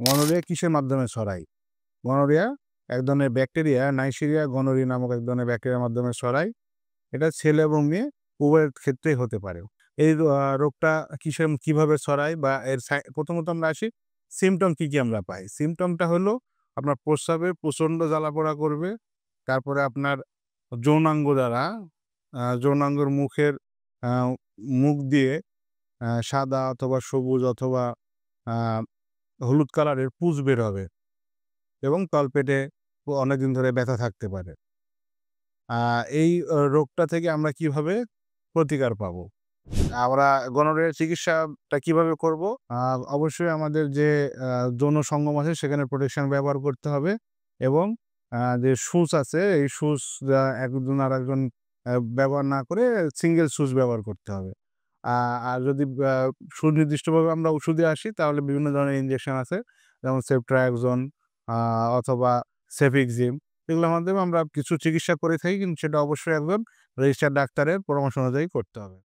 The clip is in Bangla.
গনোরিয়া কিসের মাধ্যমে ছড়ায়? গনোরিয়া এক ধরনের ব্যাকটেরিয়া, নাইজেরিয়া গনোরি নামক এক ধরনের ব্যাকটেরিয়ার মাধ্যমে ছড়ায়। এটা ছেলে এবং মেয়ে উভয়ের ক্ষেত্রেই হতে পারে। এই রোগটা কিভাবে ছড়ায় বা এর প্রথমত আমরা আসি সিম্পটম কি আমরা পাই? সিম্পটমটা হলো আপনার প্রস্রাবে প্রচণ্ড জ্বালা-পোড়া করবে। তারপরে আপনার যৌনাঙ্গ দ্বারা যৌনাঙ্গের আ মুখ দিয়ে সাদা অথবা সবুজ অথবা আ হলুদ কালারের পুঁজ বের হবে এবং তলপেটে অনেকদিন ধরে ব্যথা থাকতে পারে। আ এই রোগটা থেকে আমরা কিভাবে প্রতিকার পাবো? আমরা গনোরিয়ার চিকিৎসাটা কিভাবে করব? আ অবশ্যই আমাদের যে আ যৌন সঙ্গম আছে সেখানে প্রোটেকশন ব্যবহার করতে হবে এবং যে সুচ আছে এই সুচ একজন আরেকজন ব্যবহার না করে সিঙ্গেল সুচ ব্যবহার করতে হবে। আ আর যদি সুনির্দিষ্টভাবে আমরা ওষুধে আসি তাহলে বিভিন্ন ধরনের ইনজেকশন আছে। যেমন সেফট্রাক্সন আ অথবা সেফিক্সিম এগুলোর মাধ্যমে আমরা কিছু চিকিৎসা করে থাকি কিন্তু সেটা অবশ্যই একজন রেজিস্টার্ড ডাক্তারের পরামর্শ অনুযায়ী করতে হবে।